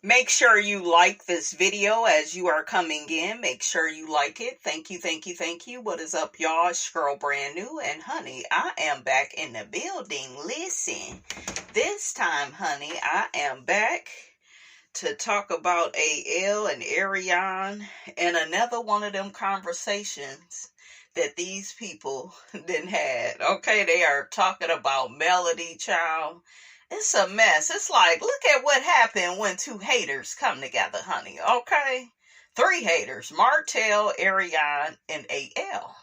Make sure you like this video as you are coming in. Make sure you like it. Thank you, thank you, thank you. What is up, y'all? It's your girl, Brand New. And, honey, I am back in the building. Listen, this time, honey, I am back to talk about AL and Arion and another one of them conversations that these people didn't had. Okay, they are talking about Melody, child. It's a mess. It's like, look at what happened when two haters come together, honey. Okay? Three haters. Martell, Arion, and AL.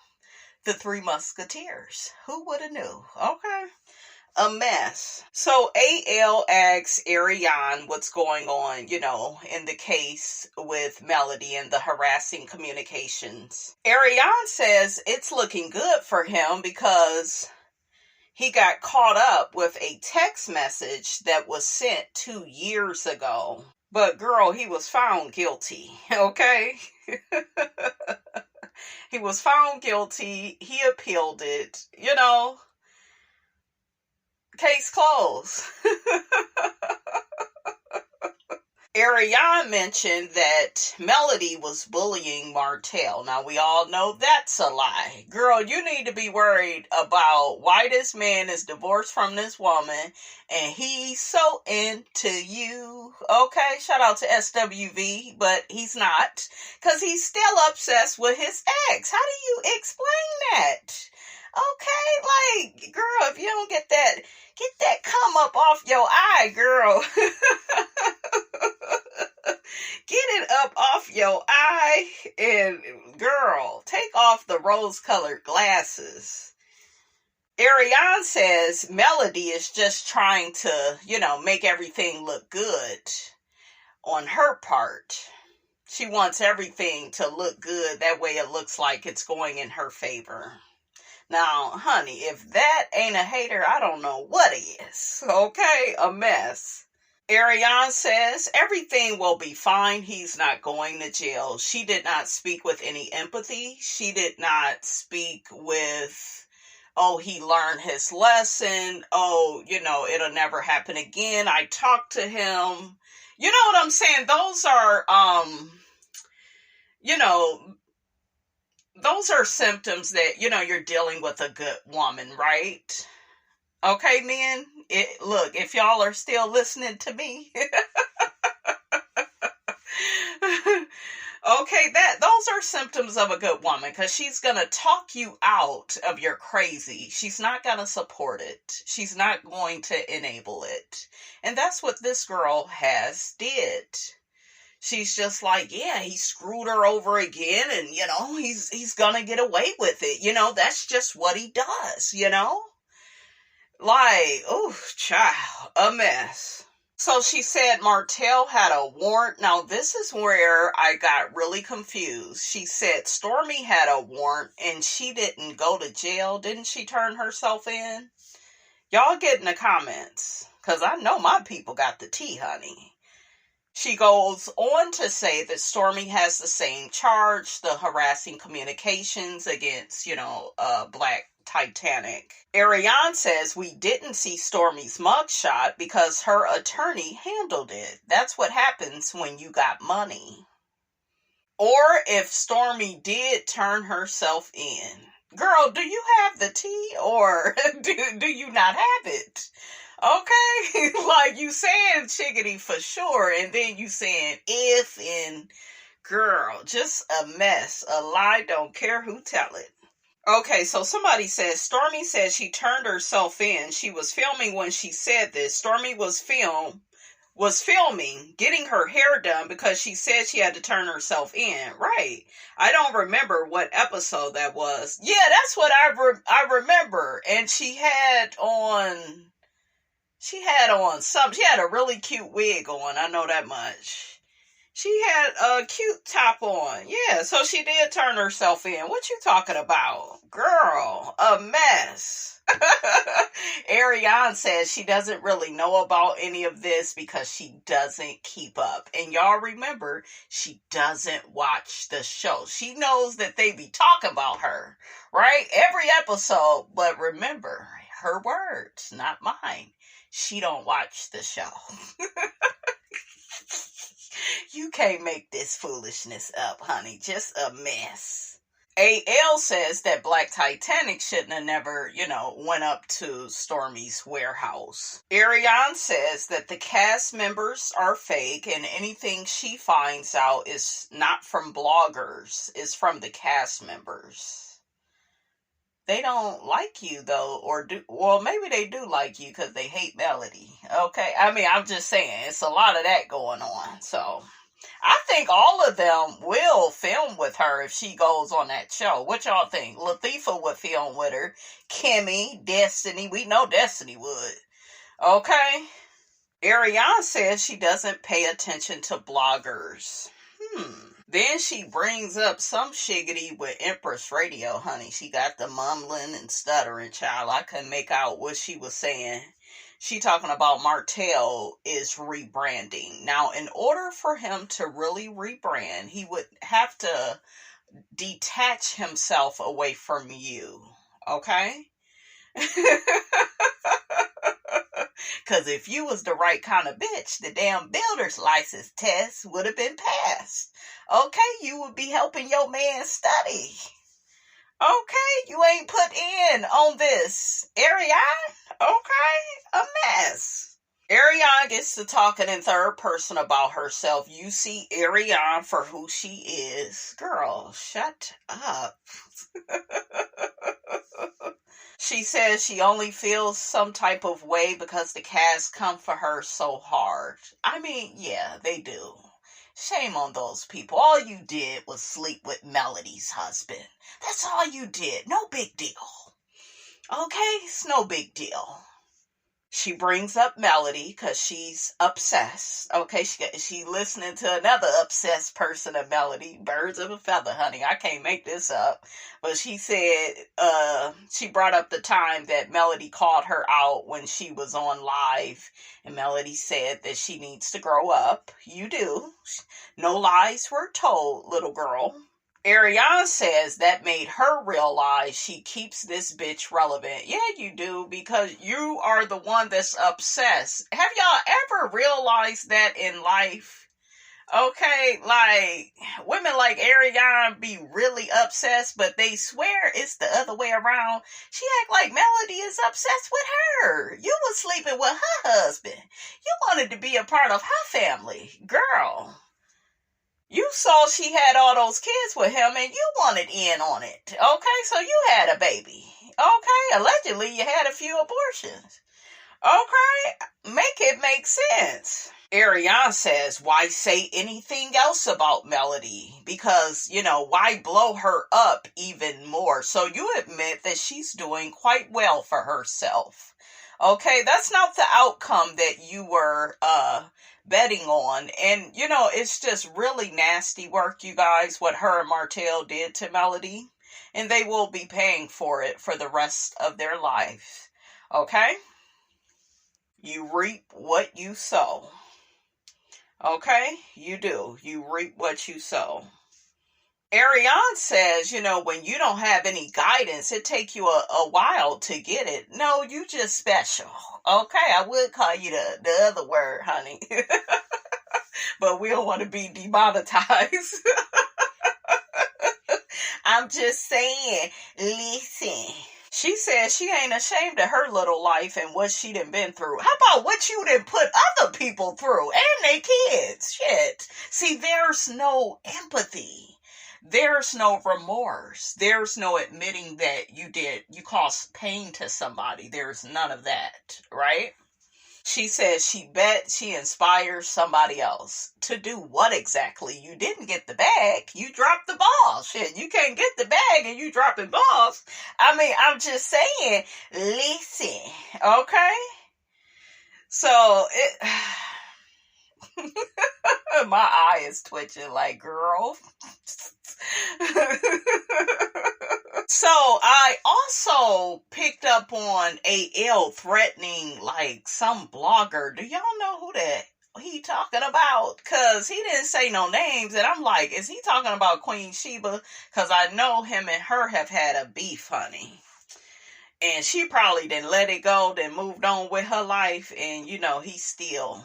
The Three Musketeers. Who would have knew? Okay? A mess. So AL asks Arion what's going on, in the case with Melody and the harassing communications. Arion says it's looking good for him because he got caught up with a text message that was sent 2 years ago. But girl, he was found guilty, okay? He was found guilty. He appealed it, Case closed. Arion mentioned that Melody was bullying Martell. Now, we all know that's a lie. Girl, you need to be worried about why this man is divorced from this woman and he's so into you. Okay, shout out to SWV, but he's not, because he's still obsessed with his ex. How do you explain that? Okay, like, girl, if you don't get that cum up off your eye, girl. Get it up off your eye and, girl, take off the rose-colored glasses. Arion says Melody is just trying to, make everything look good on her part. She wants everything to look good. That way it looks like it's going in her favor. Now, honey, if that ain't a hater, I don't know what is. Okay? A mess. Arion says everything will be fine. He's not going to jail. She did not speak with any empathy. She did not speak with, he learned his lesson. It'll never happen again. I talked to him. You know what I'm saying? Those are, those are symptoms that, you're dealing with a good woman, right? Okay, men? Look, if y'all are still listening to me. Okay, those are symptoms of a good woman, because she's going to talk you out of your crazy. She's not going to support it. She's not going to enable it. And that's what this girl has did. She's just like, yeah, he screwed her over again, and, he's gonna get away with it. That's just what he does, Like, oh, child, a mess. So she said Martell had a warrant. Now, this is where I got really confused. She said Stormmy had a warrant, and she didn't go to jail. Didn't she turn herself in? Y'all get in the comments, because I know my people got the tea, honey. She goes on to say that Stormmy has the same charge, the harassing communications against, Black Titanic. Arion says we didn't see Stormy's mugshot because her attorney handled it. That's what happens when you got money. Or if Stormmy did turn herself in. Girl, do you have the tea or do you not have it? Okay, like you saying chickadee for sure, and then you saying if, and girl, just a mess. A lie, don't care who tell it. Okay, so somebody says, Stormmy said she turned herself in. She was filming when she said this. Stormmy was filming, getting her hair done because she said she had to turn herself in. Right. I don't remember what episode that was. Yeah, that's what I remember. And she had on something. She had a really cute wig on. I know that much. She had a cute top on. Yeah, so she did turn herself in. What you talking about? Girl, a mess. Arion says she doesn't really know about any of this because she doesn't keep up. And y'all remember, she doesn't watch the show. She knows that they be talking about her, right? Every episode. But remember, her words, not mine. She don't watch the show. You can't make this foolishness up, honey. Just a mess. AL says that Black Titanic shouldn't have never, went up to Stormy's warehouse. Arion says that the cast members are fake and anything she finds out is not from bloggers, it's from the cast members. They don't like you though, maybe they do like you because they hate Melody. Okay, I mean, I'm just saying, it's a lot of that going on, so I think all of them will film with her if she goes on that show. What y'all think? Latifah would film with her. Kimmy, Destiny. We know Destiny would. Okay? Arionne says she doesn't pay attention to bloggers. Then she brings up some shiggity with Empress Radio, honey. She got the mumbling and stuttering, child. I couldn't make out what she was saying. She talking about Martell is rebranding. Now, in order for him to really rebrand, he would have to detach himself away from you. Okay? Because if you was the right kind of bitch, the damn builder's license test would have been passed. Okay? You would be helping your man study. Okay, you ain't put in on this. Arionne, okay, a mess. Arionne gets to talking in third person about herself. You see Arionne for who she is. Girl, shut up. She says she only feels some type of way because the cast come for her so hard. I mean, yeah, they do. Shame on those people. All you did was sleep with Melody's husband. That's all you did. No big deal. Okay? It's no big deal. She brings up Melody because she's obsessed. Okay? She listening to another obsessed person of Melody. Birds of a feather, honey. I can't make this up. But she said, she brought up the time that Melody called her out when she was on live. And Melody said that she needs to grow up. You do. No lies were told, little girl. Arionne says that made her realize she keeps this bitch relevant. Yeah, you do, because you are the one that's obsessed. Have y'all ever realized that in life? Okay, like, women like Arionne be really obsessed, but they swear it's the other way around. She act like Melody is obsessed with her. You was sleeping with her husband. You wanted to be a part of her family. Girl, you saw she had all those kids with him and you wanted in on it. Okay, so you had a baby. Okay, allegedly you had a few abortions. Okay, make it make sense. Arionne says, why say anything else about Melody? Because, why blow her up even more? So you admit that she's doing quite well for herself. Okay, that's not the outcome that you were betting on. And, it's just really nasty work, you guys, what her and Martell did to Melody. And they will be paying for it for the rest of their lives. Okay? You reap what you sow. Okay? You do. You reap what you sow. Arionne says, when you don't have any guidance, it take you a while to get it. No, you just special. Okay? I would call you the other word, honey. But we don't want to be demonetized. I'm just saying, listen. She says she ain't ashamed of her little life and what she done been through. How about what you done put other people through and their kids? Shit. See, there's no empathy. There's no remorse. There's no admitting that you caused pain to somebody. There's none of that, right? She says she bet she inspires somebody else. To do what exactly? You didn't get the bag. You dropped the ball. Shit, you can't get the bag and you dropping balls. I mean, I'm just saying, listen, okay? So, my eye is twitching like, girl. So I also picked up on AL threatening like some blogger. Do y'all know who that he talking about? Because he didn't say no names. And I'm like, is he talking about Queen Sheba? Because I know him and her have had a beef, honey. And she probably didn't let it go, then moved on with her life. And, he's still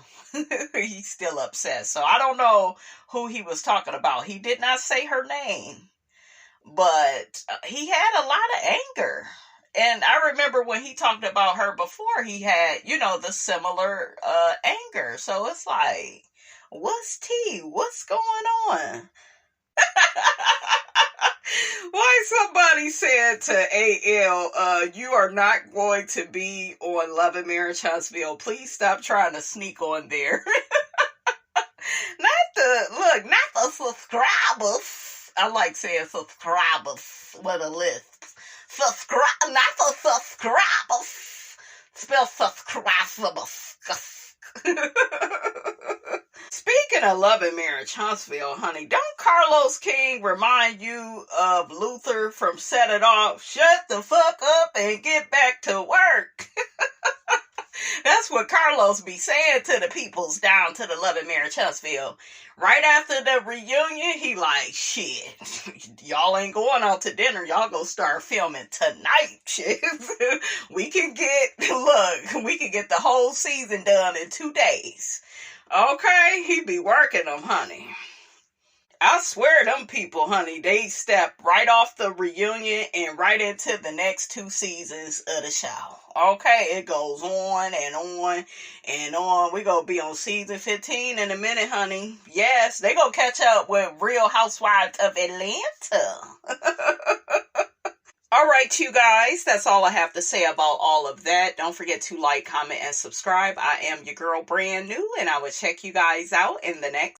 He's still upset. So I don't know who he was talking about. He did not say her name, but he had a lot of anger. And I remember when he talked about her before, he had, the similar anger. So it's like, what's tea? What's going on? Why somebody said to AL, you are not going to be on Love and Marriage Huntsville. Please stop trying to sneak on there. Not the subscribers. I like saying subscribers with a list. Not the subscribers. Spell subscribers. Speaking of Love and Marriage Huntsville, honey, don't Carlos King remind you of Luther from Set It Off? Shut the fuck up and get back to work. That's what Carlos be saying to the peoples down to the Love and Marriage Huntsville. Right after the reunion, he like, shit, y'all ain't going out to dinner. Y'all go start filming tonight, shit. we can get the whole season done in 2 days. Okay, he be working them, honey. I swear them people, honey, they step right off the reunion and right into the next 2 seasons of the show. Okay, it goes on and on and on. We gonna be on season 15 in a minute, honey. Yes, they gonna catch up with Real Housewives of Atlanta. All right, you guys, that's all I have to say about all of that. Don't forget to like, comment, and subscribe. I am your girl, Brand New, and I will check you guys out in the next